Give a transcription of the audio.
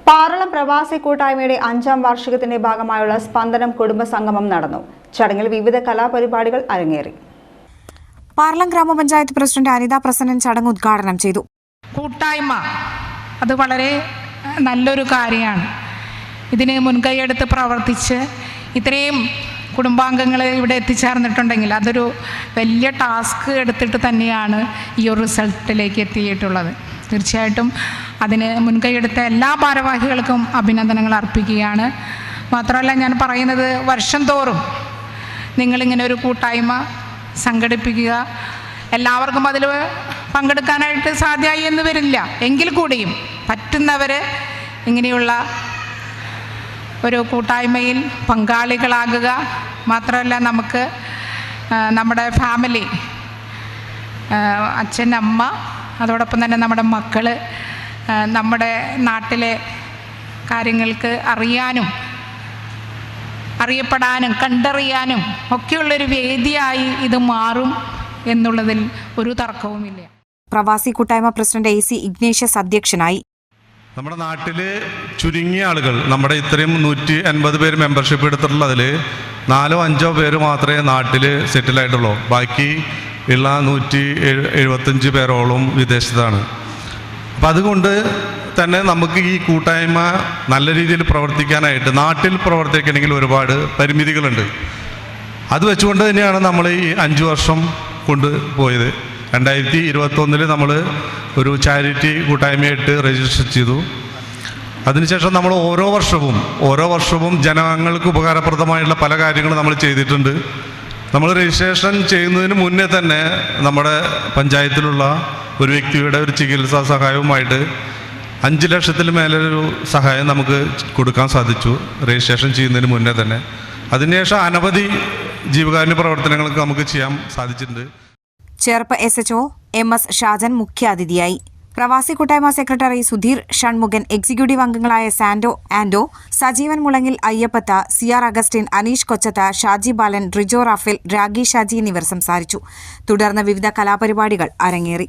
പാറളം പ്രവാസി കൂട്ടായ്മയുടെ 5ാം വാർഷികത്തിന്റെ ഭാഗമായുള്ള സ്പന്ദനം കുടുംബ സംഗമം നടന്നു. ചടങ്ങിൽ വിവിധ കലാപരിപാടികൾ അരങ്ങേറി. പാറളം ഗ്രാമപഞ്ചായത്ത് പ്രസിഡന്റ് അനിത പ്രസന്നൻ ചടങ്ങ് ഉദ്ഘാടനം ചെയ്തു. കൂട്ടായ്മ അത് വളരെ നല്ലൊരു കാര്യമാണ്. ഇതിന് മുൻകൈയെടുത്ത് പ്രവർത്തിച്ച് ഇത്രയും കുടുംബാംഗങ്ങൾ ഇവിടെ എത്തിച്ചേർന്നിട്ടുണ്ടെങ്കിൽ അതൊരു വലിയ ടാസ്ക് എടുത്തിട്ട് തന്നെയാണ് ഈ ഒരു റിസൾട്ടിലേക്ക് എത്തിയിട്ടുള്ളത്. തീർച്ചയായിട്ടും അതിന് മുൻകൈയെടുത്ത എല്ലാ ഭാരവാഹികൾക്കും അഭിനന്ദനങ്ങൾ അർപ്പിക്കുകയാണ്. മാത്രമല്ല, ഞാൻ പറയുന്നത് വർഷം തോറും നിങ്ങളിങ്ങനെ ഒരു കൂട്ടായ്മ സംഘടിപ്പിക്കുക, എല്ലാവർക്കും അതിൽ പങ്കെടുക്കാനായിട്ട് സാധ്യമായി എന്ന് വരില്ല എങ്കിൽ കൂടിയും പറ്റുന്നവർ ഇങ്ങനെയുള്ള ഒരു കൂട്ടായ്മയിൽ പങ്കാളികളാകുക. മാത്രമല്ല, നമുക്ക് നമ്മുടെ ഫാമിലി, അച്ഛൻ, അമ്മ, അതോടൊപ്പം തന്നെ നമ്മുടെ മക്കൾ, നമ്മുടെ നാട്ടിലെ കാര്യങ്ങൾക്ക് അറിയാനും അറിയപ്പെടാനും കണ്ടറിയാനും ഒക്കെയുള്ളൊരു വേദിയായി ഇത് മാറും എന്നുള്ളതിൽ ഒരു തർക്കവുമില്ല. പ്രവാസി കൂട്ടായ്മ പ്രസിഡന്റ് AC ഇഗ്നേഷ്യസ് അധ്യക്ഷനായി. നമ്മുടെ നാട്ടിൽ ചുരുങ്ങിയ ആളുകൾ, നമ്മുടെ ഇത്രയും 150 പേര് മെമ്പർഷിപ്പ് എടുത്തിട്ടുള്ളതിൽ 4-5 പേര് മാത്രമേ നാട്ടിൽ സെറ്റിലായിട്ടുള്ളൂ. ബാക്കി ഉള്ള 175 പേരോളം വിദേശത്താണ്. അപ്പം അതുകൊണ്ട് തന്നെ നമുക്ക് ഈ കൂട്ടായ്മ നല്ല രീതിയിൽ പ്രവർത്തിക്കാനായിട്ട് നാട്ടിൽ പ്രവർത്തിക്കണമെങ്കിൽ ഒരുപാട് പരിമിതികളുണ്ട്. അത് വെച്ചുകൊണ്ട് തന്നെയാണ് നമ്മൾ ഈ 5 വർഷം കൊണ്ടുപോയത്. 2021 നമ്മൾ ഒരു ചാരിറ്റി കൂട്ടായ്മയായിട്ട് രജിസ്റ്റർ ചെയ്തു. അതിനുശേഷം നമ്മൾ ഓരോ വർഷവും ജനങ്ങൾക്ക് ഉപകാരപ്രദമായിട്ടുള്ള പല കാര്യങ്ങളും നമ്മൾ ചെയ്തിട്ടുണ്ട്. നമ്മൾ രജിസ്ട്രേഷൻ ചെയ്യുന്നതിന് മുന്നേ തന്നെ നമ്മുടെ പഞ്ചായത്തിലുള്ള ഒരു വ്യക്തിയുടെ ഒരു ചികിത്സാ സഹായവുമായിട്ട് 5 ലക്ഷത്തിൽ മേലൊരു സഹായം നമുക്ക് കൊടുക്കാൻ സാധിച്ചു രജിസ്ട്രേഷൻ ചെയ്യുന്നതിന് മുന്നേ തന്നെ. അതിനുശേഷം അനവധി ജീവകാരുണ്യ പ്രവർത്തനങ്ങൾക്ക് നമുക്ക് ചെയ്യാൻ സാധിച്ചിട്ടുണ്ട്. ചേർപ്പ് SHO MS ഷാജൻ മുഖ്യാതിഥിയായി. പ്രവാസി കൂട്ടായ്മ സെക്രട്ടറി സുധീർ ഷൺമുഖൻ, എക്സിക്യൂട്ടീവ് അംഗങ്ങളായ സാൻഡോ ആൻഡോ, സജീവൻ മുളങ്ങിൽ, അയ്യപ്പത്ത, CR അഗസ്റ്റിൻ, അനീഷ് കൊച്ചത്ത, ഷാജി ബാലൻ, റിജോ റാഫേൽ, രാഗി ഷാജി എന്നിവർ സംസാരിച്ചു. തുടർന്ന് വിവിധ കലാപരിപാടികൾ അരങ്ങേറി.